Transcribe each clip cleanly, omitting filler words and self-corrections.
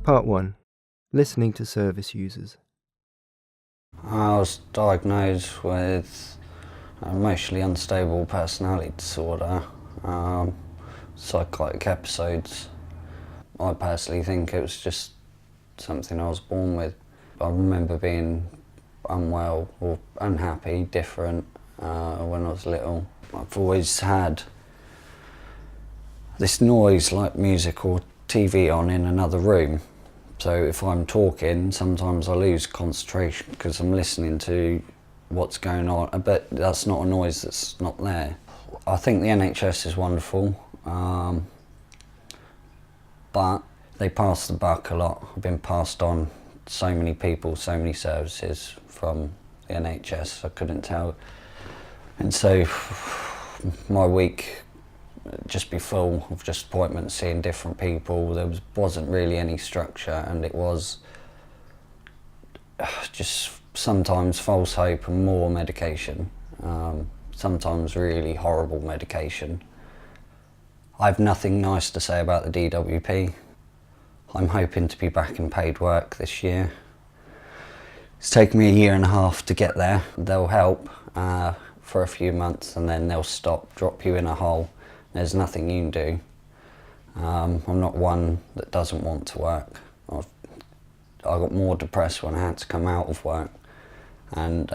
Part 1. Listening to service users. I was diagnosed with emotionally unstable personality disorder, psychotic episodes. I personally think it was just something I was born with. I remember being unwell or unhappy, different when I was little. I've always had this noise like music or TV on in another room. So if I'm talking, sometimes I lose concentration because I'm listening to what's going on, but that's not a noise that's not there. I think the NHS is wonderful, but they pass the buck a lot. I've been passed on so many people, so many services from the NHS, I couldn't tell. And so my week just be full of just appointments, seeing different people. There wasn't really any structure, and it was just sometimes false hope and more medication, sometimes really horrible medication. I have nothing nice to say about the DWP. I'm hoping to be back in paid work this year. It's taken me 1.5 years to get there. They'll help for a few months and then they'll stop, drop you in a hole. There's nothing you can do. I'm not one that doesn't want to work. I got more depressed when I had to come out of work, and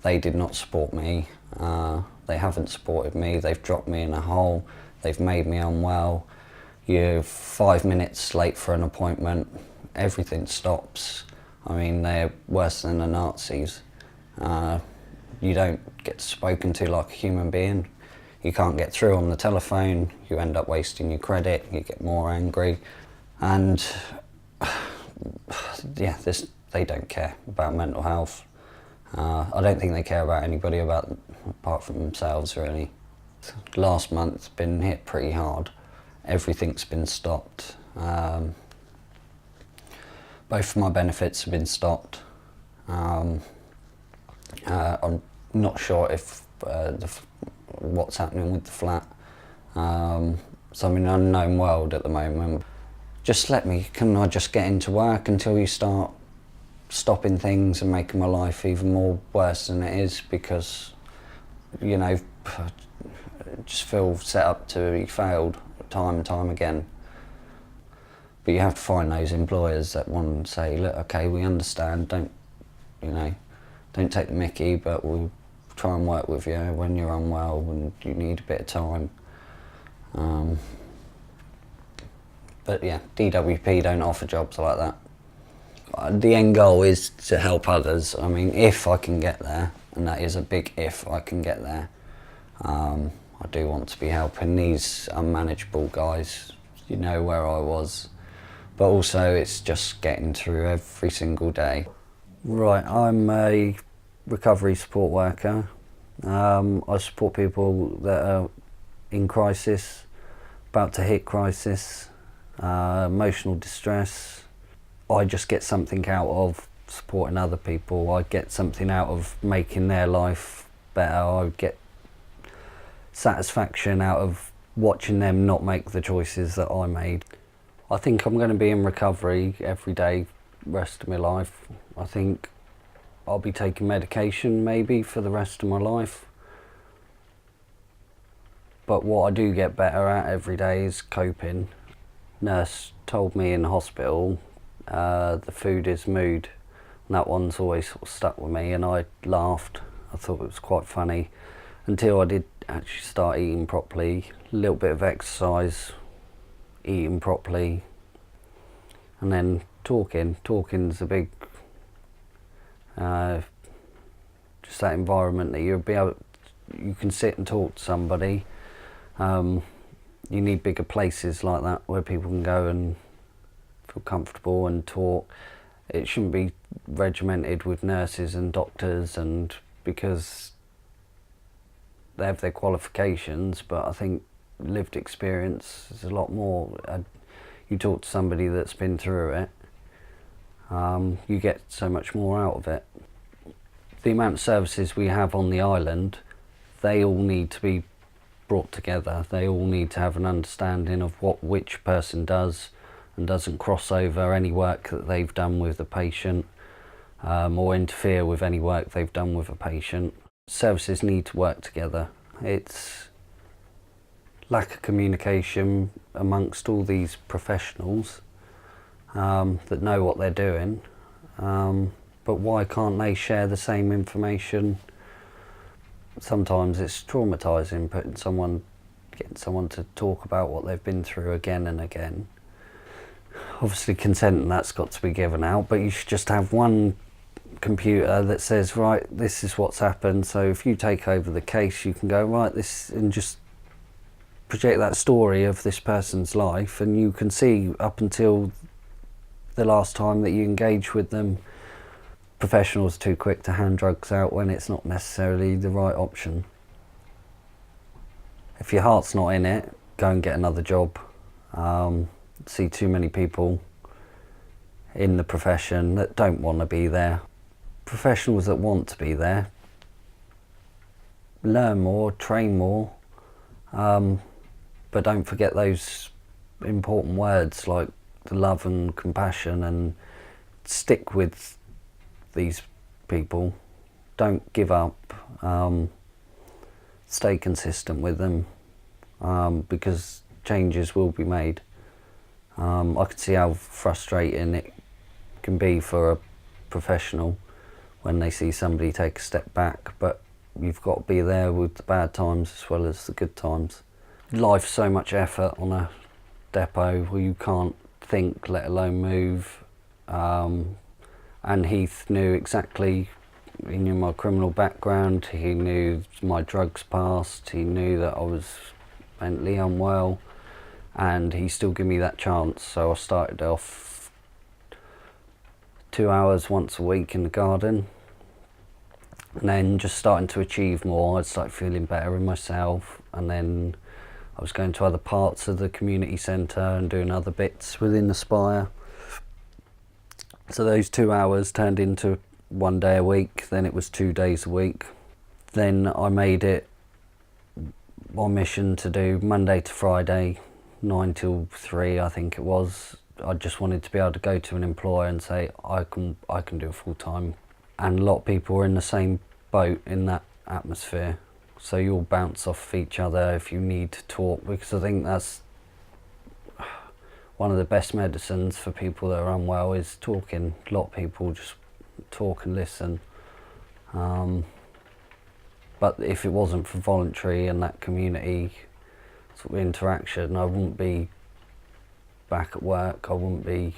they did not support me. They haven't supported me. They've dropped me in a hole. They've made me unwell. You're 5 minutes late for an appointment, everything stops. I mean, they're worse than the Nazis. You don't get spoken to like a human being. You can't get through on the telephone, you end up wasting your credit, you get more angry, and yeah, they don't care about mental health. I don't think they care about anybody apart from themselves, really. Last month's been hit pretty hard. Everything's been stopped. Both of my benefits have been stopped. I'm not sure if what's happening with the flat. So I'm in an unknown world at the moment. Can I just get into work until you start stopping things and making my life even more worse than it is, because, you know, I just feel set up to be failed time and time again. But you have to find those employers that want to say, look, okay, we understand, don't take the mickey, but we'll try and work with you when you're unwell and you need a bit of time. But yeah, DWP don't offer jobs like that. The end goal is to help others. I mean, if I can get there, and that is a big if I can get there, I do want to be helping these unmanageable guys, you know, where I was. But also it's just getting through every single day. Right, I'm a recovery support worker. I support people that are in crisis, about to hit crisis, emotional distress. I just get something out of supporting other people. I get something out of making their life better. I get satisfaction out of watching them not make the choices that I made. I think I'm going to be in recovery every day, rest of my life. I think I'll be taking medication maybe for the rest of my life. But what I do get better at every day is coping. Nurse told me in hospital, the food is mood. And that one's always sort of stuck with me, and I laughed. I thought it was quite funny until I did actually start eating properly, a little bit of exercise, eating properly, and then talking. Talking's a big, just that environment that you can sit and talk to somebody. You need bigger places like that where people can go and feel comfortable and talk. It shouldn't be regimented with nurses and doctors, and because they have their qualifications, but I think lived experience is a lot more. You talk to somebody that's been through it, you get so much more out of it. The amount of services we have on the island, they all need to be brought together. They all need to have an understanding of what which person does and doesn't cross over any work that they've done with the patient, or interfere with any work they've done with a patient. Services need to work together. It's lack of communication amongst all these professionals that know what they're doing, but why can't they share the same information? Sometimes it's traumatising getting someone to talk about what they've been through again and again. Obviously consent and that's got to be given out, but you should just have one computer that says, right, this is what's happened, so if you take over the case you can go, right, this, and just project that story of this person's life, and you can see up until the last time that you engage with them. Professionals are too quick to hand drugs out when it's not necessarily the right option. If your heart's not in it, go and get another job. See too many people in the profession that don't want to be there. Professionals that want to be there, learn more, train more, but don't forget those important words like the love and compassion, and stick with these people. Don't give up. Stay consistent with them, because changes will be made. I can see how frustrating it can be for a professional when they see somebody take a step back, but you've got to be there with the bad times as well as the good times. Life's so much effort on a depot where you can't think, let alone move. And Heath knew exactly, he knew my criminal background, he knew my drugs past, he knew that I was mentally unwell, and he still gave me that chance. So I started off 2 hours once a week in the garden, and then just starting to achieve more. I'd start feeling better in myself, and then I was going to other parts of the community centre and doing other bits within the Spire. So those 2 hours turned into 1 day a week, then it was 2 days a week. Then I made it my mission to do Monday to Friday, 9 till 3 I think it was. I just wanted to be able to go to an employer and say, I can do it full time. And a lot of people were in the same boat in that atmosphere. So you all bounce off each other if you need to talk, because I think that's one of the best medicines for people that are unwell, is talking. A lot of people just talk and listen. But if it wasn't for voluntary and that community sort of interaction, I wouldn't be back at work, I wouldn't be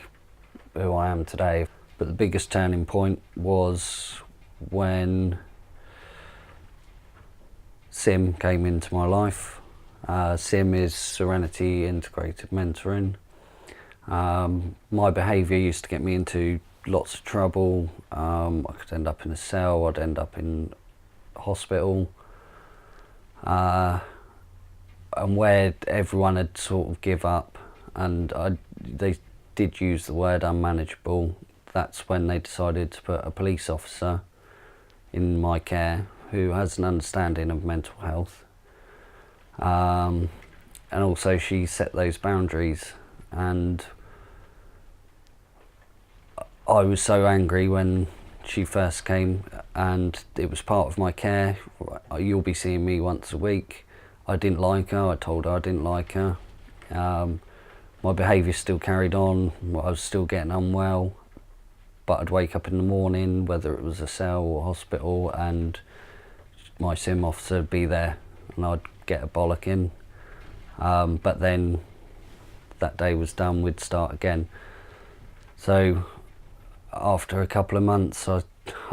who I am today. But the biggest turning point was when SIM came into my life. SIM is Serenity Integrated Mentoring. My behaviour used to get me into lots of trouble. I could end up in a cell, I'd end up in hospital, and where everyone had sort of give up, and they did use the word unmanageable, that's when they decided to put a police officer in my care who has an understanding of mental health, and also she set those boundaries. And I was so angry when she first came, and it was part of my care. You'll be seeing me once a week. I didn't like her, I told her I didn't like her. My behaviour still carried on, I was still getting unwell, but I'd wake up in the morning, whether it was a cell or hospital, and my SIM officer would be there, and I'd get a bollocking. But then that day was done, we'd start again. So after a couple of months, I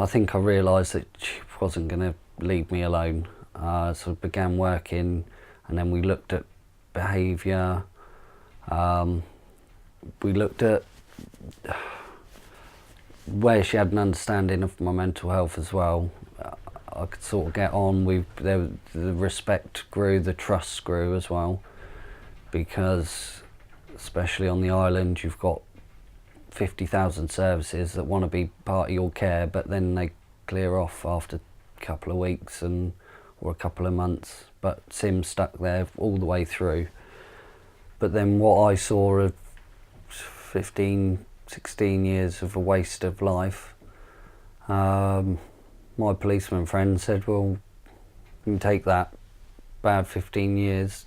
think I realised that she wasn't going to leave me alone. So I began working, and then we looked at behaviour. We looked at where she had an understanding of my mental health as well. I could sort of get on. The respect grew, the trust grew as well, because especially on the island, you've got 50,000 services that want to be part of your care, but then they clear off after a couple of weeks or a couple of months. But Sim stuck there all the way through. But then what I saw of 15, 16 years of a waste of life. My policeman friend said, well, you can take that bad 15 years,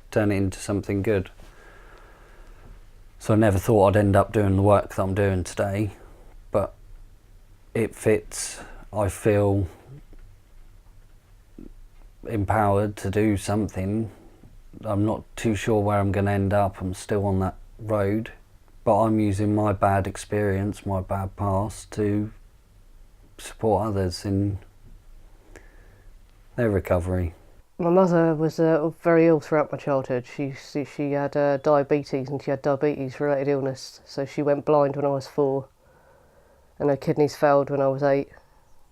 turn it into something good. So I never thought I'd end up doing the work that I'm doing today, but it fits. I feel empowered to do something. I'm not too sure where I'm going to end up. I'm still on that road, but I'm using my bad experience, my bad past, to support others in their recovery. My mother was very ill throughout my childhood. She had diabetes, and she had diabetes-related illness. So she went blind when I was 4, and her kidneys failed when I was 8.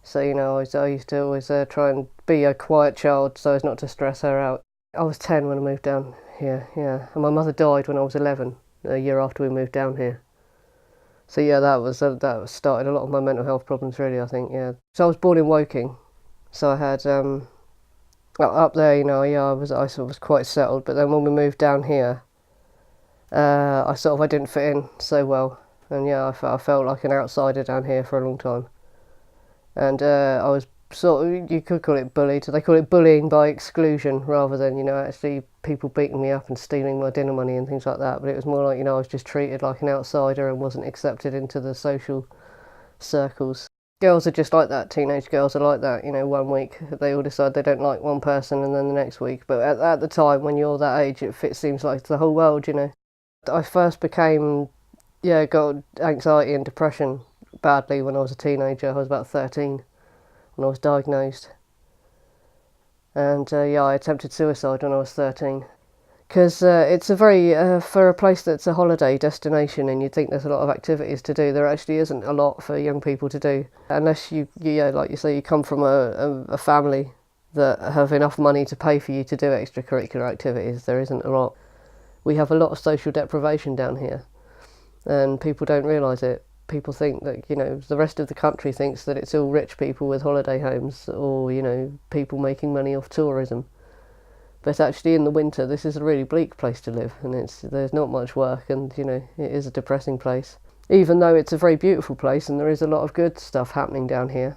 So I used to always try and be a quiet child so as not to stress her out. I was 10 when I moved down here, yeah. And my mother died when I was 11, a year after we moved down here. So yeah, that started a lot of my mental health problems, really, I think, yeah. So I was born in Woking, so I had up there, I was quite settled. But then when we moved down here, I didn't fit in so well, and yeah, I felt like an outsider down here for a long time. And I was you could call it bullied. They call it bullying by exclusion rather than, actually people beating me up and stealing my dinner money and things like that. But it was more like, I was just treated like an outsider and wasn't accepted into the social circles. Girls are just like that, teenage girls are like that, 1 week they all decide they don't like one person and then the next week. But at the time when you're that age, it seems like the whole world, I first got anxiety and depression badly when I was a teenager. I was about 13 when I was diagnosed, and I attempted suicide when I was 13, because it's a very for a place that's a holiday destination and you'd think there's a lot of activities to do, there actually isn't a lot for young people to do unless you like you say, you come from a family that have enough money to pay for you to do extracurricular activities. There isn't a lot. We have a lot of social deprivation down here, and people don't realise it. People think that, the rest of the country thinks that it's all rich people with holiday homes or, people making money off tourism. But actually in the winter, this is a really bleak place to live, and there's not much work, and, it is a depressing place. Even though it's a very beautiful place and there is a lot of good stuff happening down here,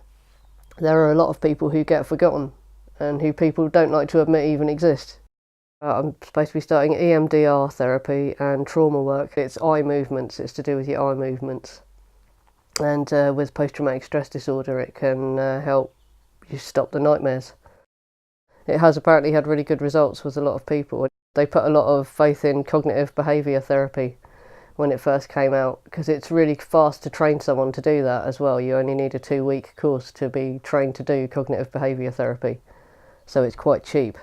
there are a lot of people who get forgotten and who people don't like to admit even exist. I'm supposed to be starting EMDR therapy and trauma work. It's eye movements, it's to do with your eye movements. And with post-traumatic stress disorder, it can help you stop the nightmares. It has apparently had really good results with a lot of people. They put a lot of faith in cognitive behaviour therapy when it first came out, because it's really fast to train someone to do that as well. You only need a 2-week course to be trained to do cognitive behaviour therapy, so it's quite cheap.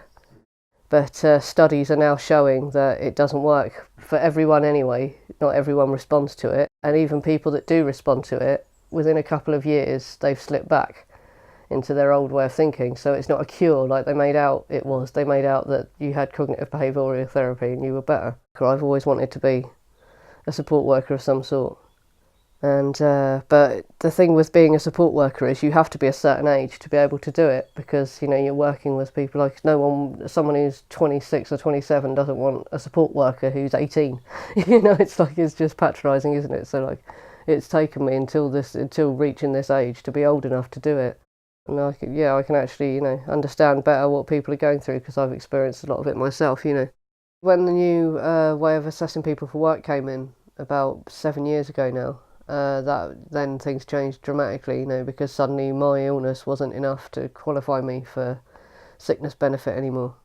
But studies are now showing that it doesn't work for everyone anyway. Not everyone responds to it. And even people that do respond to it, within a couple of years, they've slipped back into their old way of thinking. So it's not a cure like they made out it was. They made out that you had cognitive behavioural therapy and you were better. I've always wanted to be a support worker of some sort. And but the thing with being a support worker is you have to be a certain age to be able to do it, because you're working with people like someone who's 26 or 27 doesn't want a support worker who's 18. It's just patronising, isn't it? So it's taken me until reaching this age to be old enough to do it. And I can actually understand better what people are going through, because I've experienced a lot of it myself. When the new way of assessing people for work came in about 7 years ago now, then things changed dramatically, because suddenly my illness wasn't enough to qualify me for sickness benefit anymore,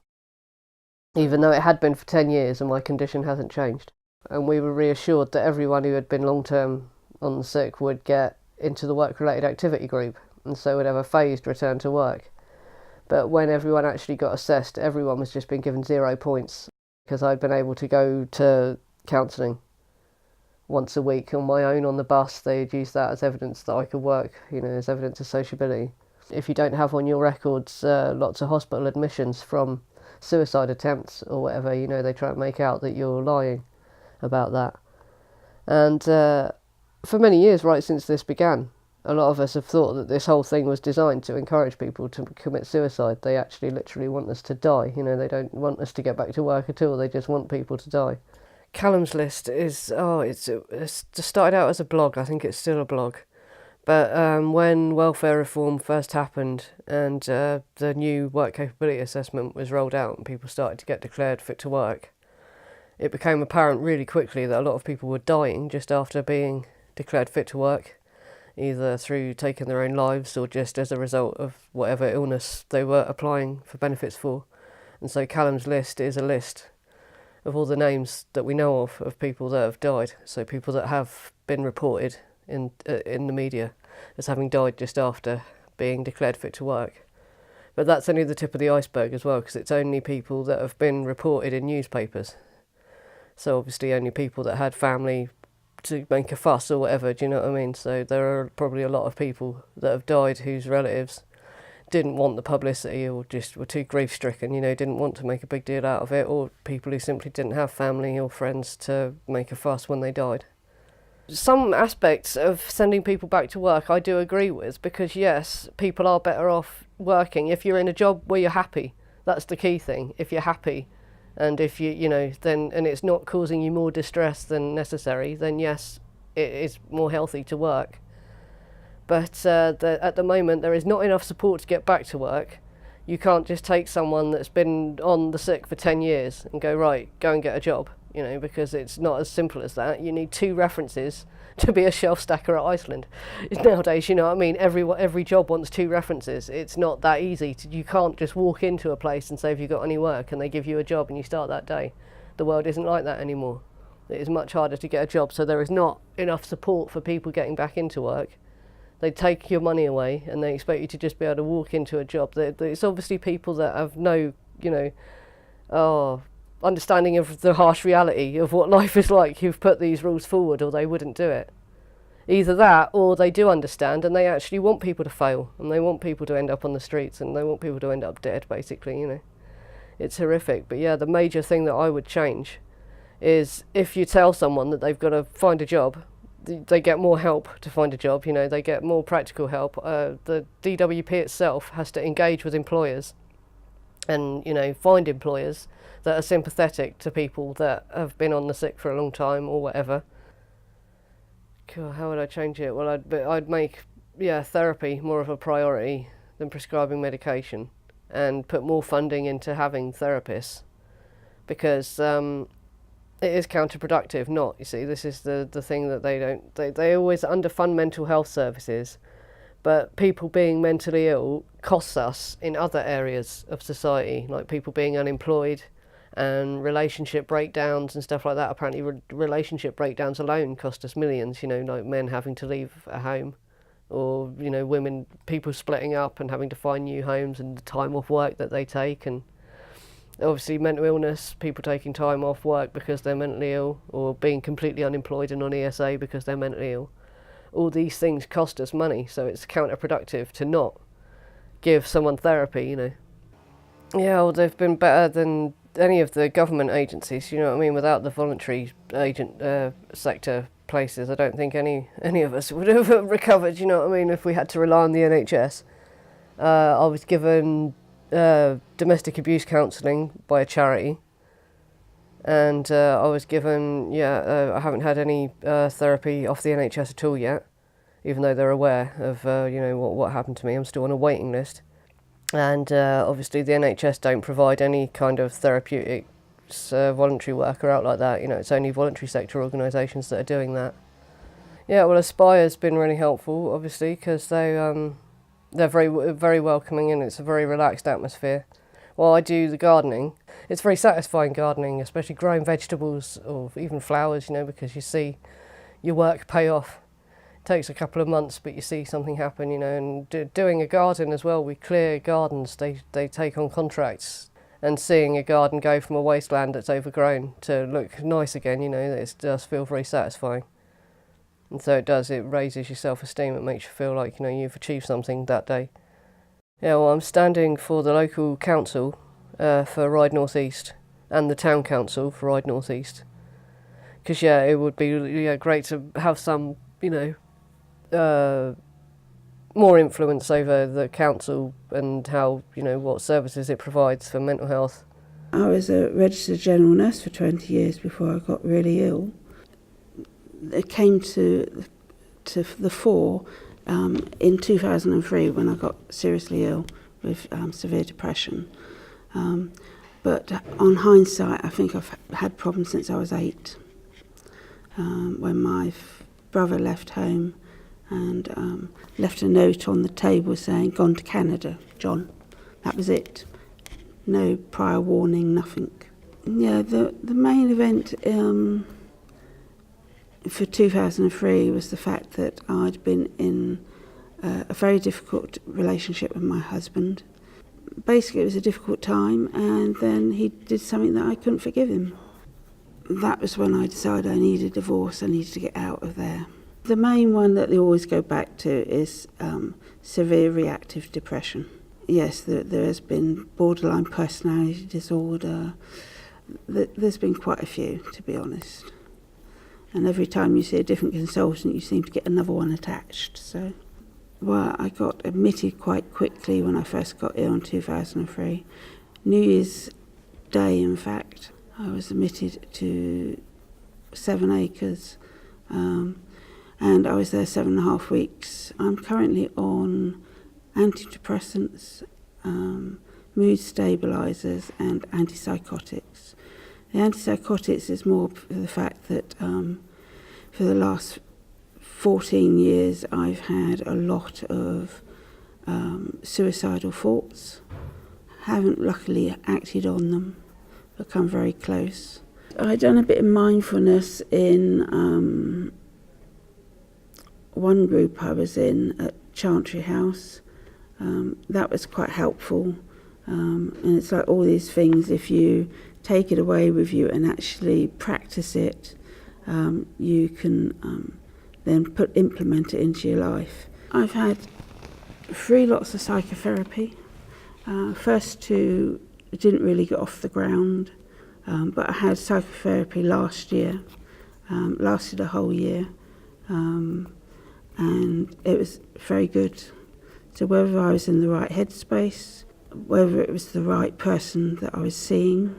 even though it had been for 10 years and my condition hasn't changed. And we were reassured that everyone who had been long-term on the sick would get into the work-related activity group, and so would have a phased return to work. But when everyone actually got assessed, everyone was just being given 0 points, because I'd been able to go to counselling once a week on my own on the bus. They'd use that as evidence that I could work, as evidence of sociability. If you don't have on your records lots of hospital admissions from suicide attempts or whatever, they try and make out that you're lying about that. And for many years, right since this began, a lot of us have thought that this whole thing was designed to encourage people to commit suicide. They actually literally want us to die. They don't want us to get back to work at all. They just want people to die. Callum's List is, it's started out as a blog. I think it's still a blog. But when welfare reform first happened and the new work capability assessment was rolled out and people started to get declared fit to work, it became apparent really quickly that a lot of people were dying just after being declared fit to work, either through taking their own lives or just as a result of whatever illness they were applying for benefits for. And so Callum's List is a list of all the names that we know of people that have died, so people that have been reported in the media as having died just after being declared fit to work. But that's only the tip of the iceberg as well, because it's only people that have been reported in newspapers. So obviously only people that had family to make a fuss or whatever, do you know what I mean? So there are probably a lot of people that have died whose relatives didn't want the publicity or just were too grief-stricken, didn't want to make a big deal out of it, or people who simply didn't have family or friends to make a fuss when they died. Some aspects of sending people back to work I do agree with, because yes, people are better off working if you're in a job where you're happy. That's the key thing. If you're happy and if then it's not causing you more distress than necessary, then yes, it is more healthy to work. But at the moment there is not enough support to get back to work. You can't just take someone that's been on the sick for 10 years and go, right, go and get a job, because it's not as simple as that. You need 2 references to be a shelf stacker at Iceland. Nowadays, every job wants 2 references. It's not that easy. You can't just walk into a place and say, have you got any work? And they give you a job and you start that day. The world isn't like that anymore. It is much harder to get a job, so there is not enough support for people getting back into work. They take your money away and they expect you to just be able to walk into a job. It's obviously people that have no, understanding of the harsh reality of what life is like who've put these rules forward, or they wouldn't do it. Either that, or they do understand and they actually want people to fail and they want people to end up on the streets and they want people to end up dead, basically. It's horrific. But yeah, the major thing that I would change is if you tell someone that they've got to find a job, they get more help to find a job, they get more practical help. The DWP itself has to engage with employers and, find employers that are sympathetic to people that have been on the sick for a long time or whatever. Cool, how would I change it? Well, I'd make, therapy more of a priority than prescribing medication and put more funding into having therapists, because it is counterproductive not, this is the thing that they always underfund mental health services, but people being mentally ill costs us in other areas of society, like people being unemployed and relationship breakdowns and stuff like that. Apparently relationship breakdowns alone cost us millions, like men having to leave a home, or people splitting up and having to find new homes, and the time off work that they take, and obviously mental illness, people taking time off work because they're mentally ill, or being completely unemployed and on ESA because they're mentally ill. All these things cost us money, so it's counterproductive to not give someone therapy, Yeah, well, they've been better than any of the government agencies, without the voluntary sector places. I don't think any of us would have recovered, if we had to rely on the NHS. I was given domestic abuse counselling by a charity, and I was given I haven't had any therapy off the NHS at all yet, even though they're aware of what happened to me. I'm still on a waiting list, and obviously the NHS don't provide any kind of therapeutic voluntary work or out like that. It's only voluntary sector organisations that are doing that. Yeah, well, Aspire's been really helpful, obviously, because they're very, very welcoming and it's a very relaxed atmosphere. While I do the gardening, it's very satisfying gardening, especially growing vegetables or even flowers, because you see your work pay off. It takes a couple of months, but you see something happen, and doing a garden as well. We clear gardens, they take on contracts, and seeing a garden go from a wasteland that's overgrown to look nice again, it does feel very satisfying. And so it raises your self-esteem, it makes you feel like, you've achieved something that day. Yeah, well, I'm standing for the local council for Ryde North East and the town council for Ryde North East. Because, it would be great to have some, more influence over the council and how, what services it provides for mental health. I was a registered general nurse for 20 years before I got really ill. It came to the fore in 2003 when I got seriously ill with severe depression. But on hindsight, I think I've had problems since I was 8. When my brother left home and left a note on the table saying, "Gone to Canada, John." That was it. No prior warning, nothing. Yeah, the main event for 2003 was the fact that I'd been in a very difficult relationship with my husband. Basically, it was a difficult time, and then he did something that I couldn't forgive him. That was when I decided I needed a divorce, I needed to get out of there. The main one that they always go back to is severe reactive depression. Yes, there has been borderline personality disorder. There's been quite a few, to be honest. And every time you see a different consultant, you seem to get another one attached. So, well, I got admitted quite quickly when I first got ill in 2003. New Year's Day, in fact, I was admitted to 7 Acres, and I was there 7.5 weeks. I'm currently on antidepressants, mood stabilisers and antipsychotics. The antipsychotics is more for the fact that for the last 14 years I've had a lot of suicidal thoughts. Haven't luckily acted on them, but come very close. I'd done a bit of mindfulness in one group I was in at Chantry House. That was quite helpful, and it's like all these things, if you take it away with you and actually practice it, you can then implement it into your life. I've had 3 lots of psychotherapy. First 2 didn't really get off the ground, but I had psychotherapy last year, lasted a whole year, and it was very good. So whether I was in the right headspace, whether it was the right person that I was seeing,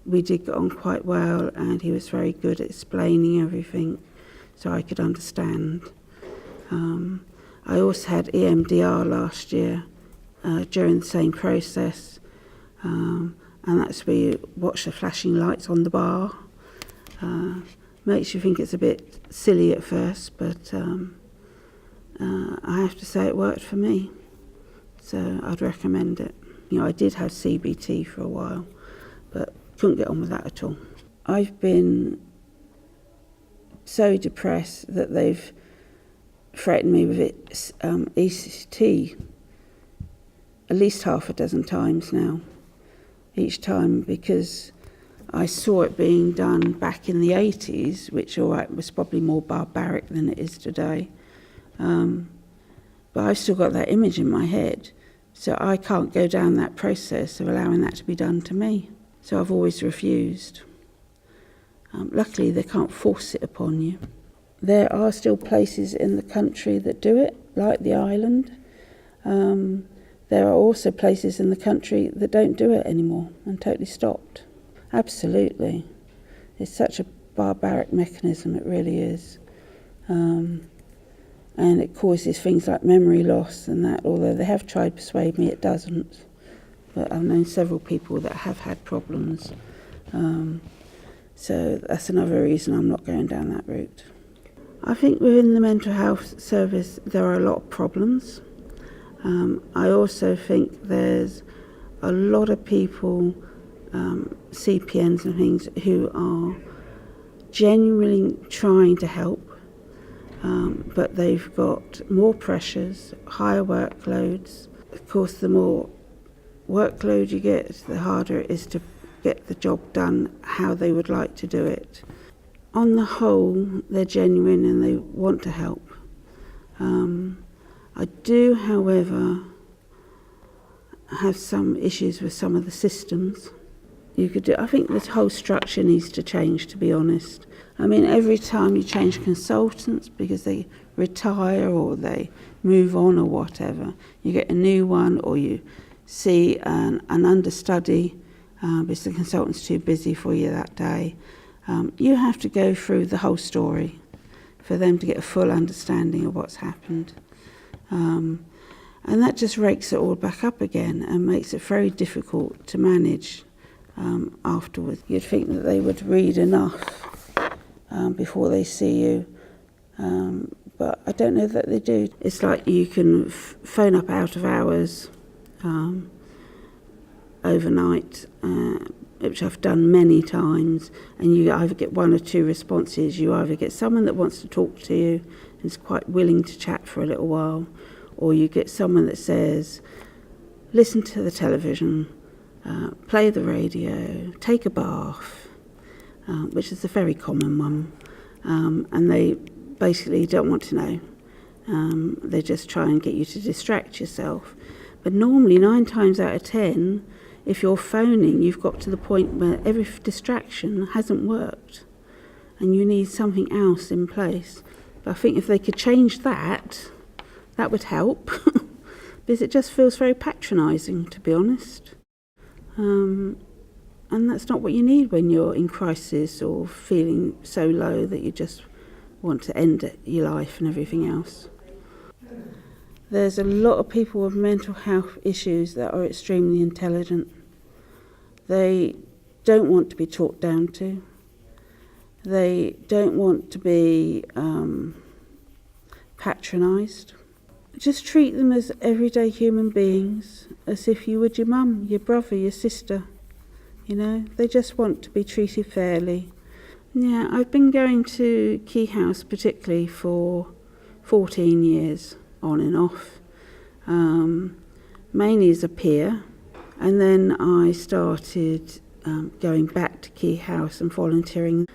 we did get on quite well, and he was very good at explaining everything so I could understand. I also had EMDR last year during the same process, and that's where you watch the flashing lights on the bar. Makes you think it's a bit silly at first, but I have to say it worked for me, so I'd recommend it. You know, I did have CBT for a while, but couldn't get on with that at all. I've been so depressed that they've threatened me with ECT at least half a dozen times now, each time because I saw it being done back in the 80s, which was probably more barbaric than it is today. But I've still got that image in my head, so I can't go down that process of allowing that to be done to me. So I've always refused. Luckily, they can't force it upon you. There are still places in the country that do it, like the island. There are also places in the country that don't do it anymore and totally stopped. Absolutely. It's such a barbaric mechanism, it really is. And it causes things like memory loss and that, although they have tried to persuade me it doesn't. But I've known several people that have had problems. So that's another reason I'm not going down that route. I think within the mental health service there are a lot of problems. I also think there's a lot of people, CPNs and things, who are genuinely trying to help, but they've got more pressures, higher workloads. Of course, the more workload you get, the harder it is to get the job done how they would like to do it. On the whole, they're genuine and they want to help. I do, however, have some issues with some of the systems. I think this whole structure needs to change, to be honest. I mean, every time you change consultants because they retire or they move on or whatever, you get a new one, or you see an understudy because the consultant's too busy for you that day. You have to go through the whole story for them to get a full understanding of what's happened. And that just rakes it all back up again and makes it very difficult to manage afterwards. You'd think that they would read enough before they see you, but I don't know that they do. It's like you can phone up out of hours overnight, which I've done many times, and you either get one or two responses. You either get someone that wants to talk to you and is quite willing to chat for a little while, or you get someone that says, listen to the television, play the radio, take a bath, which is a very common one, and they basically don't want to know. They just try and get you to distract yourself. But normally 9 times out of 10, if you're phoning, you've got to the point where every distraction hasn't worked and you need something else in place. But I think if they could change that, that would help, because it just feels very patronising, to be honest. And that's not what you need when you're in crisis or feeling so low that you just want to end your life and everything else. There's a lot of people with mental health issues that are extremely intelligent. They don't want to be talked down to. They don't want to be patronised. Just treat them as everyday human beings, as if you would your mum, your brother, your sister. You know, they just want to be treated fairly. Yeah, I've been going to Key House particularly for 14 years, on and off, mainly as a peer, and then I started going back to Key House and volunteering,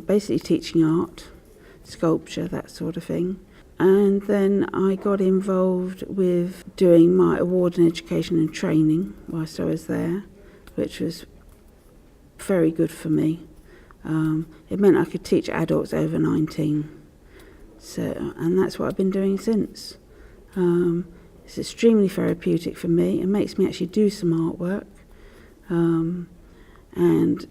basically teaching art, sculpture, that sort of thing. And then I got involved with doing my award in education and training whilst I was there, which was very good for me. It meant I could teach adults over 19. So, and that's what I've been doing since. It's extremely therapeutic for me. It makes me actually do some artwork. And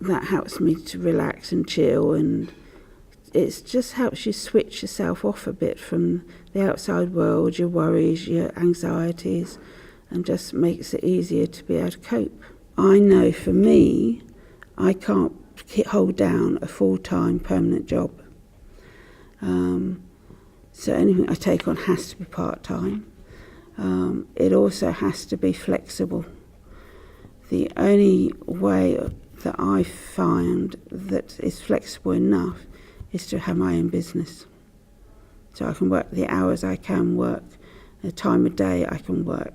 that helps me to relax and chill, and it just helps you switch yourself off a bit from the outside world, your worries, your anxieties, and just makes it easier to be able to cope. I know for me, I can't hold down a full-time permanent job. So anything I take on has to be part-time. It also has to be flexible. The only way that I find that is flexible enough is to have my own business. So I can work the hours I can work, the time of day I can work.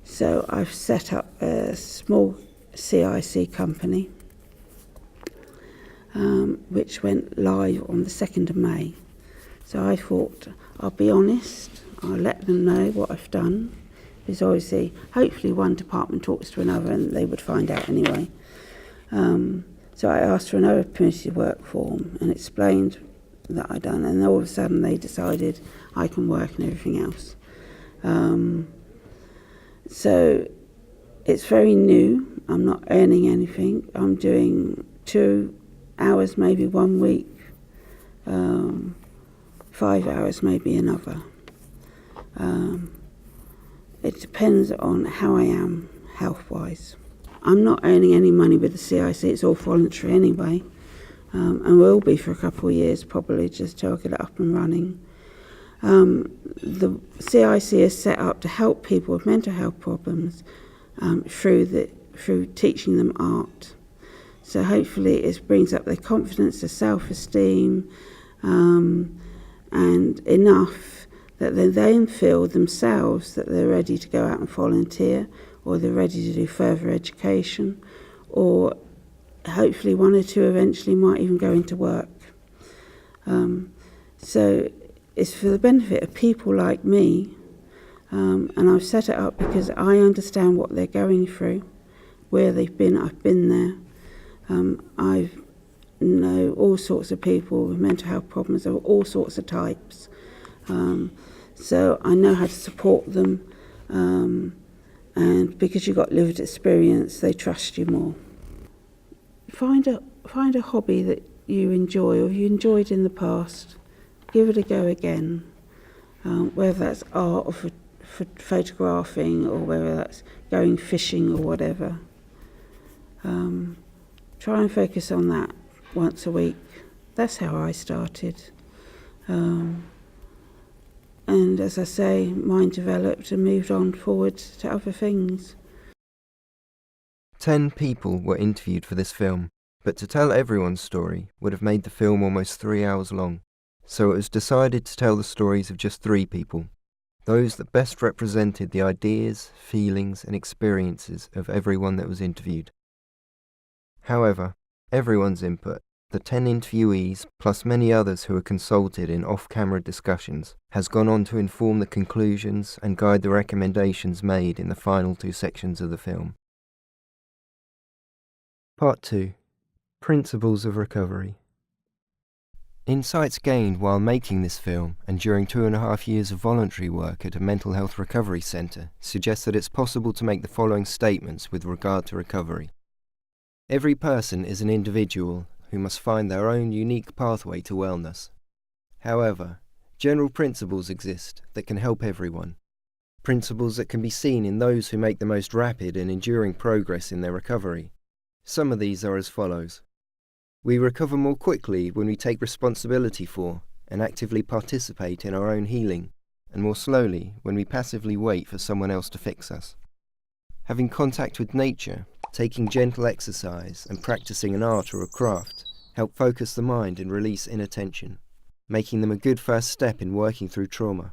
So I've set up a small CIC company, which went live on the 2nd of May. So I thought, I'll be honest, I'll let them know what I've done, because obviously, hopefully one department talks to another and they would find out anyway. So I asked for another permitted work form and explained that I'd done, and all of a sudden they decided I can work and everything else. So it's very new. I'm not earning anything. I'm doing 2 hours maybe one week, 5 hours maybe another. It depends on how I am health-wise. I'm not earning any money with the CIC, it's all voluntary anyway, and will be for a couple of years probably, just till I get it up and running. The CIC is set up to help people with mental health problems through teaching them art. So hopefully it brings up their confidence, their self-esteem, and enough that they then feel themselves that they're ready to go out and volunteer, or they're ready to do further education, or hopefully one or two eventually might even go into work. So it's for the benefit of people like me, and I've set it up because I understand what they're going through, where they've been. I've been there. I know all sorts of people with mental health problems of all sorts of types. So I know how to support them, and because you've got lived experience, they trust you more. Find a hobby that you enjoy or you enjoyed in the past. Give it a go again, whether that's art or photographing, or whether that's going fishing or whatever. Try and focus on that once a week. That's how I started. And as I say, mine developed and moved on forward to other things. 10 people were interviewed for this film, but to tell everyone's story would have made the film almost 3 hours long. So it was decided to tell the stories of just 3 people, those that best represented the ideas, feelings and experiences of everyone that was interviewed. However, everyone's input, the 10 interviewees plus many others who were consulted in off-camera discussions, has gone on to inform the conclusions and guide the recommendations made in the final 2 sections of the film. Part 2. Principles of Recovery. Insights gained while making this film and during 2.5 years of voluntary work at a mental health recovery centre suggest that it's possible to make the following statements with regard to recovery. Every person is an individual who must find their own unique pathway to wellness. However, general principles exist that can help everyone. Principles that can be seen in those who make the most rapid and enduring progress in their recovery. Some of these are as follows. We recover more quickly when we take responsibility for and actively participate in our own healing, and more slowly when we passively wait for someone else to fix us. Having contact with nature, taking gentle exercise and practicing an art or a craft help focus the mind and release inattention, making them a good first step in working through trauma.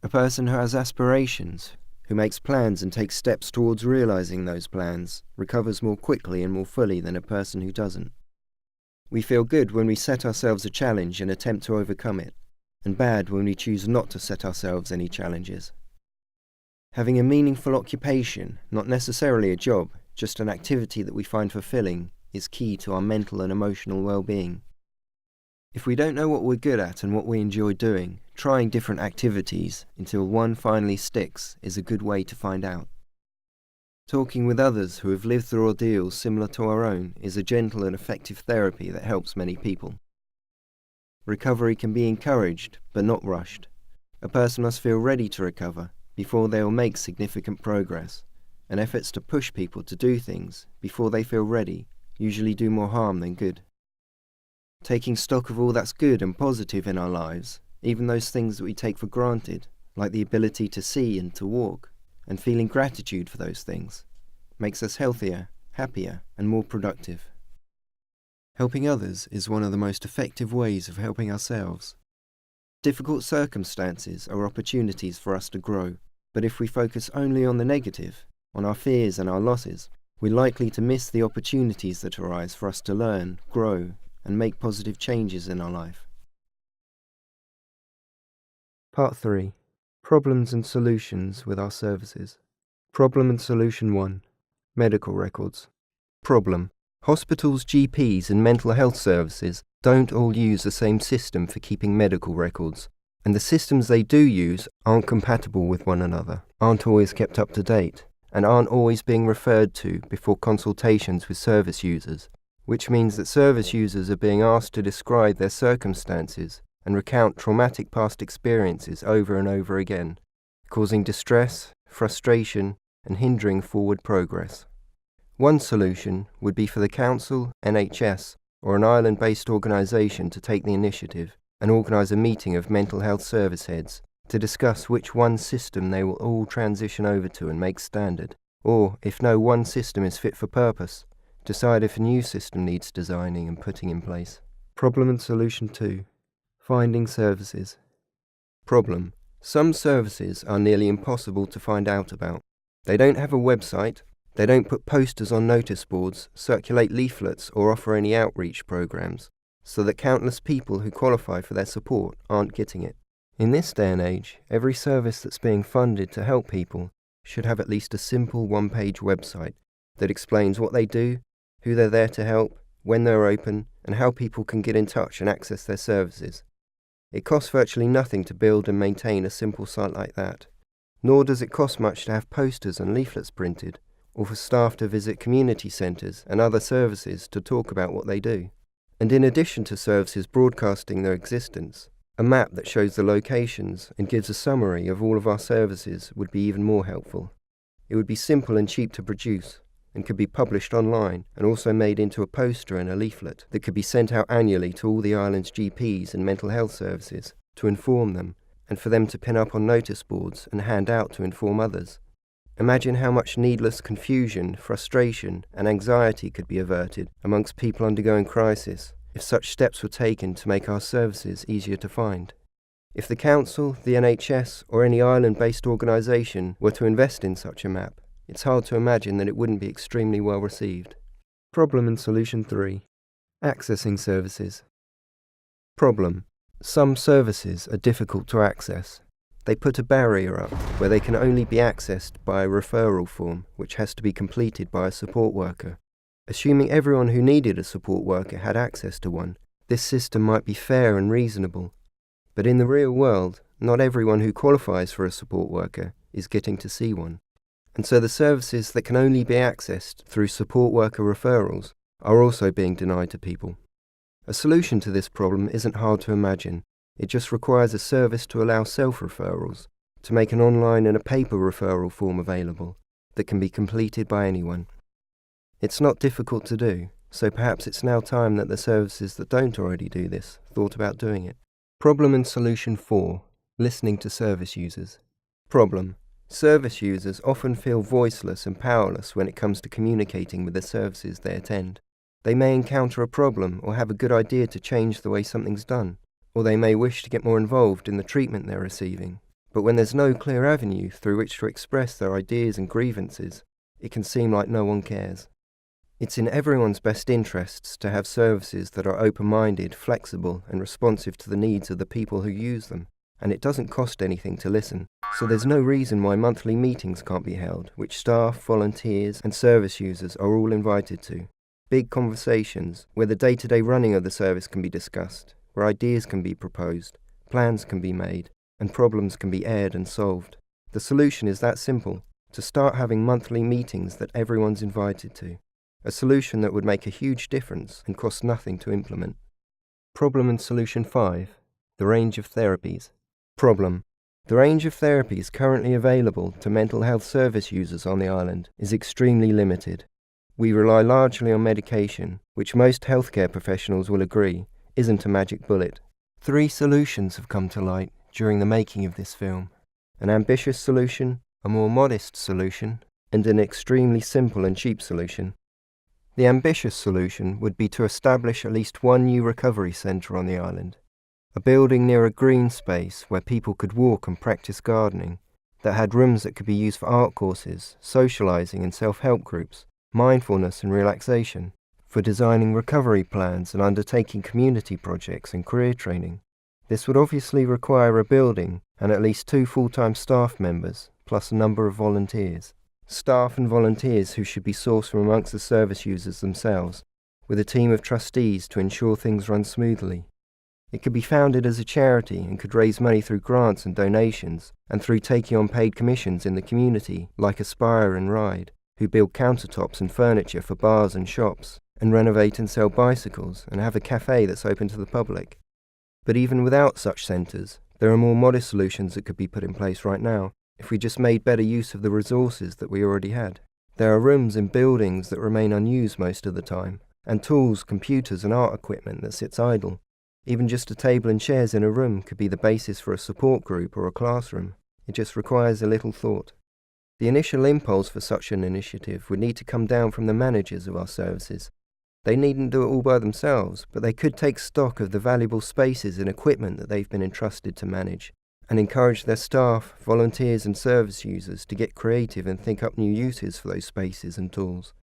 A person who has aspirations, who makes plans and takes steps towards realizing those plans, recovers more quickly and more fully than a person who doesn't. We feel good when we set ourselves a challenge and attempt to overcome it, and bad when we choose not to set ourselves any challenges. Having a meaningful occupation, not necessarily a job, just an activity that we find fulfilling, is key to our mental and emotional well-being. If we don't know what we're good at and what we enjoy doing, trying different activities until one finally sticks is a good way to find out. Talking with others who have lived through ordeals similar to our own is a gentle and effective therapy that helps many people. Recovery can be encouraged, but not rushed. A person must feel ready to recover before they will make significant progress, and efforts to push people to do things before they feel ready usually do more harm than good. Taking stock of all that's good and positive in our lives, even those things that we take for granted, like the ability to see and to walk, and feeling gratitude for those things, makes us healthier, happier, and more productive. Helping others is one of the most effective ways of helping ourselves. Difficult circumstances are opportunities for us to grow, but if we focus only on the negative, on our fears and our losses, we're likely to miss the opportunities that arise for us to learn, grow, and make positive changes in our life. Part 3. Problems and Solutions with our services. Problem and Solution 1. Medical records. Problem. Hospitals, GPs and mental health services don't all use the same system for keeping medical records, and the systems they do use aren't compatible with one another, aren't always kept up to date, and aren't always being referred to before consultations with service users, which means that service users are being asked to describe their circumstances and recount traumatic past experiences over and over again, causing distress, frustration, and hindering forward progress. One solution would be for the council, NHS, or an island-based organisation to take the initiative and organise a meeting of mental health service heads to discuss which one system they will all transition over to and make standard, or, if no one system is fit for purpose, decide if a new system needs designing and putting in place. Problem and Solution 2. Finding services. Problem. Some services are nearly impossible to find out about. They don't have a website, they don't put posters on notice boards, circulate leaflets or offer any outreach programs, so that countless people who qualify for their support aren't getting it. In this day and age, every service that's being funded to help people should have at least a simple one-page website that explains what they do, who they're there to help, when they're open, and how people can get in touch and access their services. It costs virtually nothing to build and maintain a simple site like that, Nor does it cost much to have posters and leaflets printed, or for staff to visit community centres and other services to talk about what they do. And in addition to services broadcasting their existence, a map that shows the locations and gives a summary of all of our services would be even more helpful. It would be simple and cheap to produce, and could be published online and also made into a poster and a leaflet that could be sent out annually to all the island's GPs and mental health services to inform them, and for them to pin up on notice boards and hand out to inform others. Imagine how much needless confusion, frustration and anxiety could be averted amongst people undergoing crisis if such steps were taken to make our services easier to find. If the council, the NHS or any island-based organisation were to invest in such a map, it's hard to imagine that it wouldn't be extremely well received. Problem and solution 3. Accessing services. Problem. Some services are difficult to access. They put a barrier up where they can only be accessed by a referral form which has to be completed by a support worker. Assuming everyone who needed a support worker had access to one, this system might be fair and reasonable. But in the real world, not everyone who qualifies for a support worker is getting to see one. And so the services that can only be accessed through support worker referrals are also being denied to people. A solution to this problem isn't hard to imagine. It just requires a service to allow self-referrals, to make an online and a paper referral form available that can be completed by anyone. It's not difficult to do, so perhaps it's now time that the services that don't already do this thought about doing it. Problem and solution 4. Listening to service users. Problem. Service users often feel voiceless and powerless when it comes to communicating with the services they attend. They may encounter a problem or have a good idea to change the way something's done, or they may wish to get more involved in the treatment they're receiving. But when there's no clear avenue through which to express their ideas and grievances, it can seem like no one cares. It's in everyone's best interests to have services that are open-minded, flexible and responsive to the needs of the people who use them, and it doesn't cost anything to listen, so there's no reason why monthly meetings can't be held, which staff, volunteers and service users are all invited to. Big conversations where the day-to-day running of the service can be discussed, where ideas can be proposed, plans can be made, and problems can be aired and solved. The solution is that simple, to start having monthly meetings that everyone's invited to. A solution that would make a huge difference and cost nothing to implement. Problem and solution 5. The range of therapies. Problem. The range of therapies currently available to mental health service users on the island is extremely limited. We rely largely on medication, which most healthcare professionals will agree isn't a magic bullet. 3 solutions have come to light during the making of this film. An ambitious solution, a more modest solution, and an extremely simple and cheap solution. The ambitious solution would be to establish at least one new recovery centre on the island. A building near a green space where people could walk and practice gardening, that had rooms that could be used for art courses, socialising and self-help groups, mindfulness and relaxation, for designing recovery plans and undertaking community projects and career training. This would obviously require a building and at least 2 full-time staff members, plus a number of volunteers. Staff and volunteers who should be sourced from amongst the service users themselves, with a team of trustees to ensure things run smoothly. It could be founded as a charity and could raise money through grants and donations, and through taking on paid commissions in the community, like Aspire and Ride, who build countertops and furniture for bars and shops, and renovate and sell bicycles, and have a cafe that's open to the public. But even without such centres, there are more modest solutions that could be put in place right now, if we just made better use of the resources that we already had. There are rooms in buildings that remain unused most of the time, and tools, computers and art equipment that sits idle. Even just a table and chairs in a room could be the basis for a support group or a classroom. It just requires a little thought. The initial impulse for such an initiative would need to come down from the managers of our services. They needn't do it all by themselves, but they could take stock of the valuable spaces and equipment that they've been entrusted to manage, and encourage their staff, volunteers and service users to get creative and think up new uses for those spaces and tools.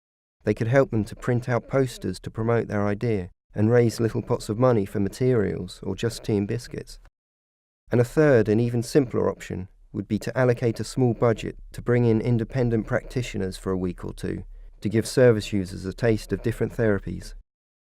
They could help them to print out posters to promote their idea, and raise little pots of money for materials or just tea and biscuits. And a third and even simpler option would be to allocate a small budget to bring in independent practitioners for a week or 2 to give service users a taste of different therapies.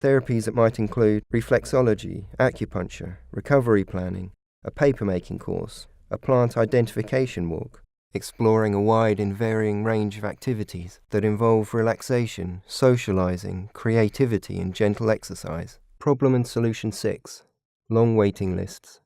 Therapies that might include reflexology, acupuncture, recovery planning, a paper-making course, a plant identification walk, exploring a wide and varying range of activities that involve relaxation, socializing, creativity and gentle exercise. Problem and solution 6. Long waiting lists.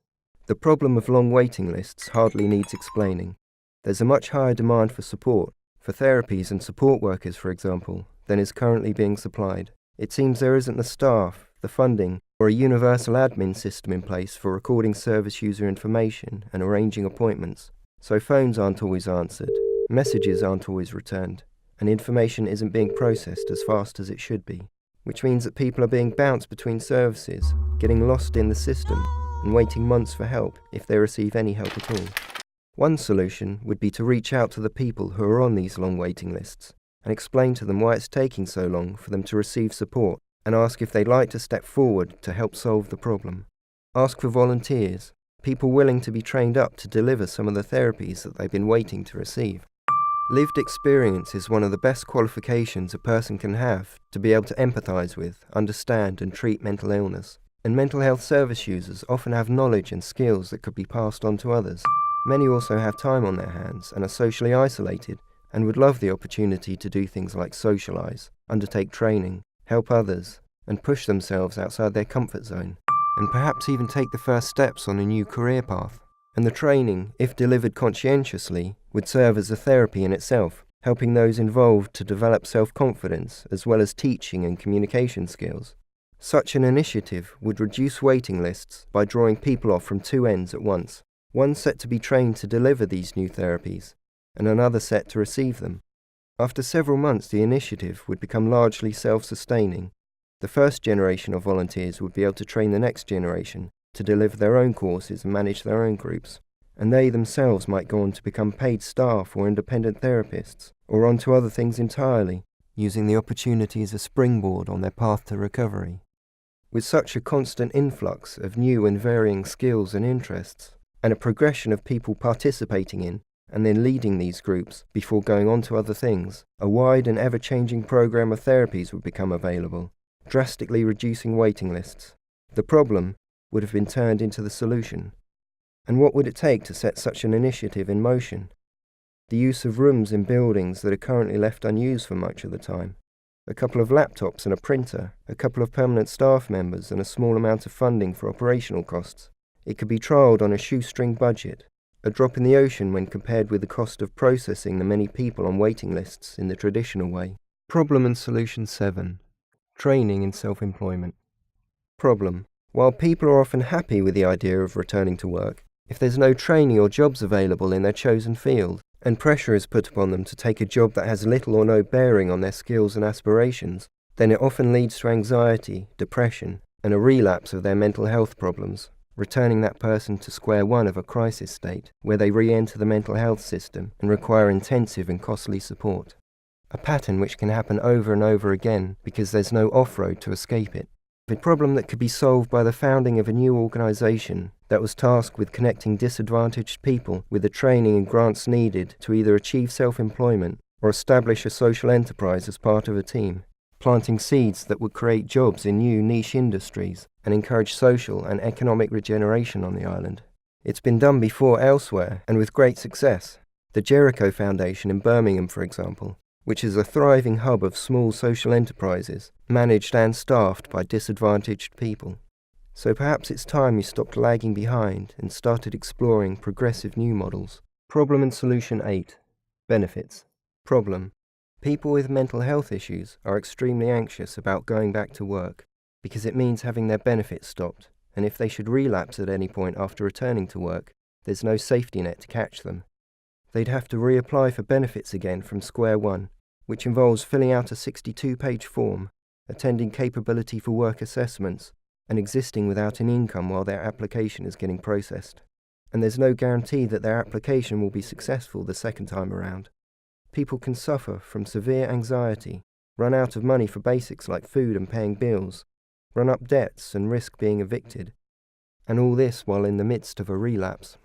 The problem of long waiting lists hardly needs explaining. There's a much higher demand for support, for therapies and support workers for example, than is currently being supplied. It seems there isn't the staff, the funding, or a universal admin system in place for recording service user information and arranging appointments. So phones aren't always answered, messages aren't always returned, and information isn't being processed as fast as it should be, which means that people are being bounced between services, getting lost in the system, and waiting months for help if they receive any help at all. One solution would be to reach out to the people who are on these long waiting lists and explain to them why it's taking so long for them to receive support, and ask if they'd like to step forward to help solve the problem. Ask for volunteers, people willing to be trained up to deliver some of the therapies that they've been waiting to receive. Lived experience is one of the best qualifications a person can have to be able to empathise with, understand and treat mental illness. And mental health service users often have knowledge and skills that could be passed on to others. Many also have time on their hands and are socially isolated and would love the opportunity to do things like socialise, undertake training, help others, and push themselves outside their comfort zone, and perhaps even take the first steps on a new career path. And the training, if delivered conscientiously, would serve as a therapy in itself, helping those involved to develop self-confidence as well as teaching and communication skills. Such an initiative would reduce waiting lists by drawing people off from two ends at once, one set to be trained to deliver these new therapies, and another set to receive them. After several months, the initiative would become largely self-sustaining. The first generation of volunteers would be able to train the next generation to deliver their own courses and manage their own groups, and they themselves might go on to become paid staff or independent therapists, or onto other things entirely, using the opportunity as a springboard on their path to recovery. With such a constant influx of new and varying skills and interests, and a progression of people participating in and then leading these groups before going on to other things, a wide and ever-changing program of therapies would become available, drastically reducing waiting lists. The problem would have been turned into the solution. And what would it take to set such an initiative in motion? The use of rooms in buildings that are currently left unused for much of the time, a couple of laptops and a printer, a couple of permanent staff members and a small amount of funding for operational costs. It could be trialled on a shoestring budget, a drop in the ocean when compared with the cost of processing the many people on waiting lists in the traditional way. Problem and solution 7. Training in self-employment. Problem. While people are often happy with the idea of returning to work, if there's no training or jobs available in their chosen field, and pressure is put upon them to take a job that has little or no bearing on their skills and aspirations, then it often leads to anxiety, depression, and a relapse of their mental health problems, returning that person to square one of a crisis state, where they re-enter the mental health system and require intensive and costly support. A pattern which can happen over and over again because there's no off-road to escape it. A problem that could be solved by the founding of a new organisation that was tasked with connecting disadvantaged people with the training and grants needed to either achieve self-employment or establish a social enterprise as part of a team, planting seeds that would create jobs in new niche industries and encourage social and economic regeneration on the island. It's been done before elsewhere and with great success. The Jericho Foundation in Birmingham, for example, which is a thriving hub of small social enterprises, managed and staffed by disadvantaged people. So perhaps it's time we stopped lagging behind and started exploring progressive new models. Problem and solution 8. Benefits. Problem. People with mental health issues are extremely anxious about going back to work because it means having their benefits stopped, and if they should relapse at any point after returning to work, there's no safety net to catch them. They'd have to reapply for benefits again from square one, which involves filling out a 62-page form, attending capability for work assessments, and existing without an income while their application is getting processed. And there's no guarantee that their application will be successful the second time around. People can suffer from severe anxiety, run out of money for basics like food and paying bills, run up debts and risk being evicted. And all this while in the midst of a relapse.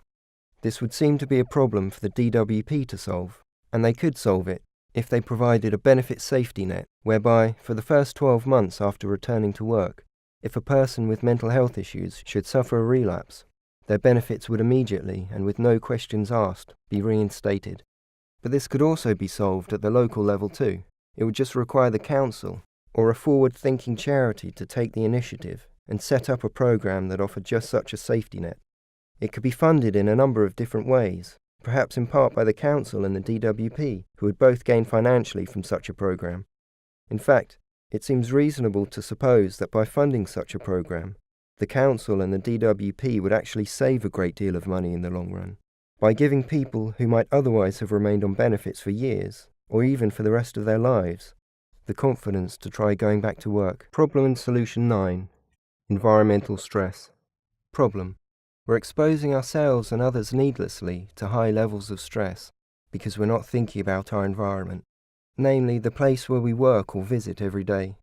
This would seem to be a problem for the DWP to solve, and they could solve it if they provided a benefit safety net whereby, for the first 12 months after returning to work, if a person with mental health issues should suffer a relapse, their benefits would immediately, and with no questions asked, be reinstated, But this could also be solved at the local level too. It would just require the council or a forward-thinking charity to take the initiative and set up a program that offered just such a safety net. It could be funded in a number of different ways, perhaps in part by the council and the DWP, who would both gain financially from such a program. In fact, it seems reasonable to suppose that by funding such a program, the council and the DWP would actually save a great deal of money in the long run, by giving people who might otherwise have remained on benefits for years, or even for the rest of their lives, the confidence to try going back to work. Problem and solution 9. Environmental stress. Problem. We're exposing ourselves and others needlessly to high levels of stress because we're not thinking about our environment, namely the place where we work or visit every day.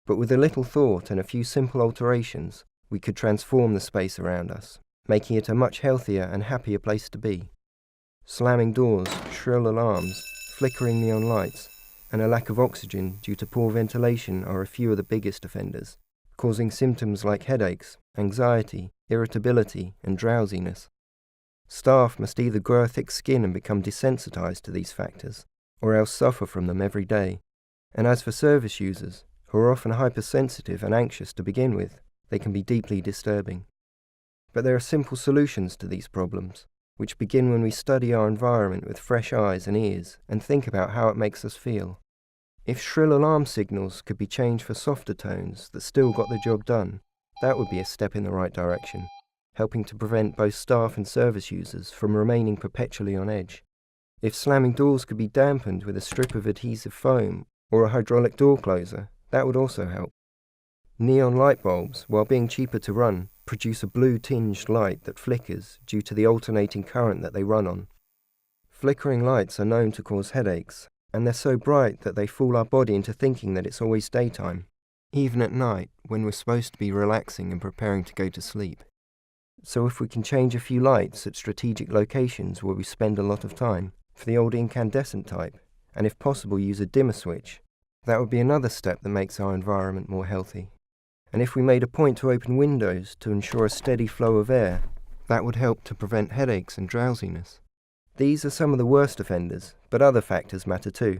But with a little thought and a few simple alterations, we could transform the space around us, making it a much healthier and happier place to be. Slamming doors, shrill alarms, flickering neon lights, and a lack of oxygen due to poor ventilation are a few of the biggest offenders, causing symptoms like headaches, anxiety, irritability, and drowsiness. Staff must either grow a thick skin and become desensitized to these factors, or else suffer from them every day. And as for service users, who are often hypersensitive and anxious to begin with, they can be deeply disturbing. But there are simple solutions to these problems, which begin when we study our environment with fresh eyes and ears and think about how it makes us feel. If shrill alarm signals could be changed for softer tones that still got the job done, that would be a step in the right direction, helping to prevent both staff and service users from remaining perpetually on edge. If slamming doors could be dampened with a strip of adhesive foam or a hydraulic door closer, that would also help. Neon light bulbs, while being cheaper to run, produce a blue-tinged light that flickers due to the alternating current that they run on. Flickering lights are known to cause headaches, and they're so bright that they fool our body into thinking that it's always daytime, even at night when we're supposed to be relaxing and preparing to go to sleep. So if we can change a few lights at strategic locations where we spend a lot of time, for the old incandescent type, and if possible use a dimmer switch, that would be another step that makes our environment more healthy. And if we made a point to open windows to ensure a steady flow of air, that would help to prevent headaches and drowsiness. These are some of the worst offenders, but other factors matter too.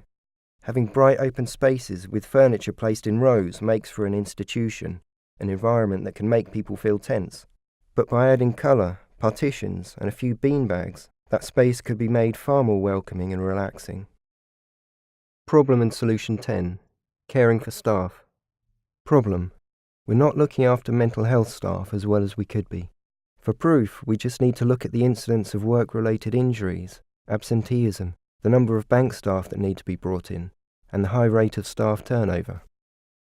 Having bright open spaces with furniture placed in rows makes for an institution, an environment that can make people feel tense. But by adding colour, partitions, and a few beanbags, that space could be made far more welcoming and relaxing. Problem and solution 10. Caring for staff. Problem. We're not looking after mental health staff as well as we could be. For proof, we just need to look at the incidence of work-related injuries, absenteeism, the number of bank staff that need to be brought in, and the high rate of staff turnover.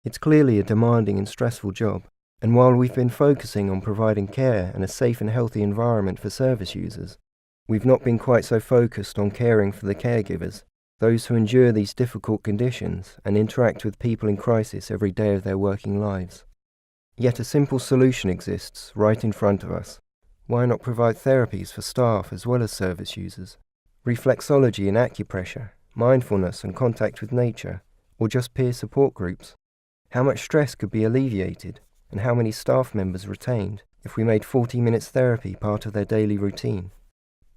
It's clearly a demanding and stressful job, and while we've been focusing on providing care and a safe and healthy environment for service users, we've not been quite so focused on caring for the caregivers, those who endure these difficult conditions and interact with people in crisis every day of their working lives. Yet a simple solution exists right in front of us. Why not provide therapies for staff as well as service users? Reflexology and acupressure, mindfulness and contact with nature, or just peer support groups? How much stress could be alleviated, and how many staff members retained if we made 40 minutes therapy part of their daily routine?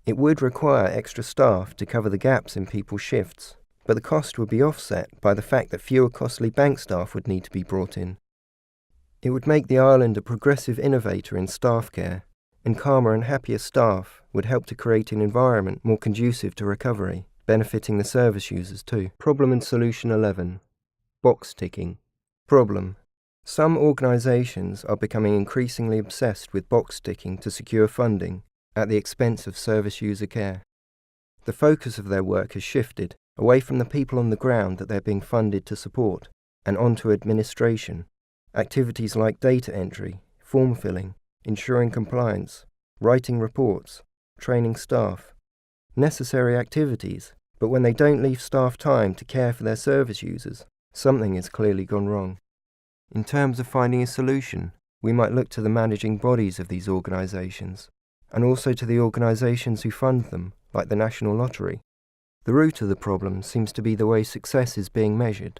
It would require extra staff to cover the gaps in people's shifts, but the cost would be offset by the fact that fewer costly bank staff would need to be brought in. It would make the island a progressive innovator in staff care, and calmer and happier staff would help to create an environment more conducive to recovery, benefiting the service users too. Problem and solution 11. Box ticking. Problem. Some organisations are becoming increasingly obsessed with box ticking to secure funding at the expense of service user care. The focus of their work has shifted away from the people on the ground that they're being funded to support and onto administration. Activities like data entry, form filling, ensuring compliance, writing reports, training staff. Necessary activities, but when they don't leave staff time to care for their service users, something has clearly gone wrong. In terms of finding a solution, we might look to the managing bodies of these organisations, and also to the organisations who fund them, like the National Lottery. The root of the problem seems to be the way success is being measured.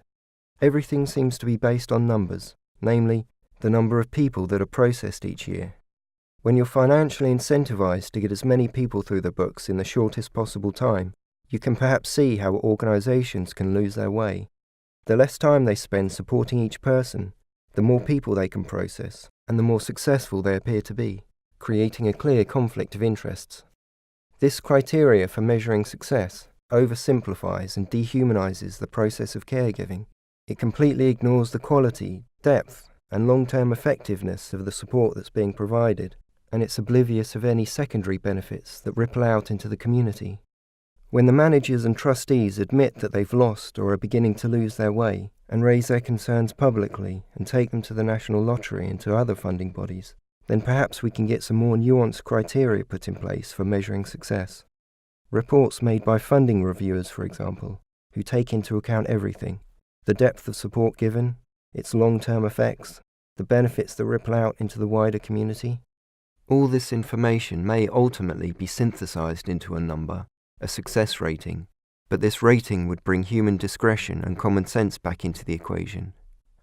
Everything seems to be based on numbers, namely, the number of people that are processed each year. When you're financially incentivized to get as many people through the books in the shortest possible time, You can perhaps see how organisations can lose their way. The less time they spend supporting each person, the more people they can process, and the more successful they appear to be, creating a clear conflict of interests. This criteria for measuring success oversimplifies and dehumanises the process of caregiving. It completely ignores the quality, depth, and long-term effectiveness of the support that's being provided, and it's oblivious of any secondary benefits that ripple out into the community. When the managers and trustees admit that they've lost or are beginning to lose their way, and raise their concerns publicly and take them to the National Lottery and to other funding bodies, then perhaps we can get some more nuanced criteria put in place for measuring success. Reports made by funding reviewers, for example, who take into account everything: the depth of support given, its long-term effects, the benefits that ripple out into the wider community. All this information may ultimately be synthesized into a number, a success rating, but this rating would bring human discretion and common sense back into the equation,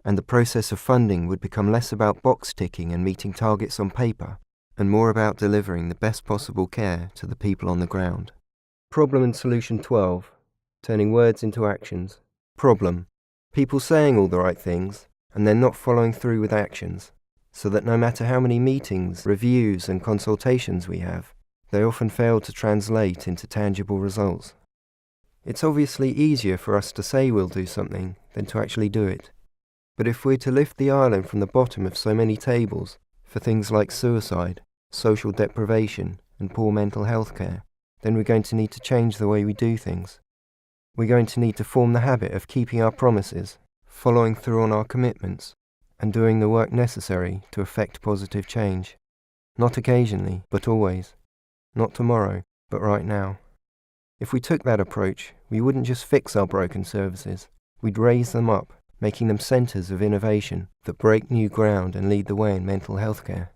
and the process of funding would become less about box ticking and meeting targets on paper, and more about delivering the best possible care to the people on the ground. Problem and Solution 12. Turning words into actions. Problem: people saying all the right things, and then not following through with actions, so that no matter how many meetings, reviews and consultations we have, they often fail to translate into tangible results. It's obviously easier for us to say we'll do something than to actually do it. But if we're to lift the island from the bottom of so many tables for things like suicide, social deprivation and poor mental health care, then we're going to need to change the way we do things. We're going to need to form the habit of keeping our promises, following through on our commitments, and doing the work necessary to effect positive change. Not occasionally, but always. Not tomorrow, but right now. If we took that approach, we wouldn't just fix our broken services, we'd raise them up, making them centres of innovation that break new ground and lead the way in mental health care.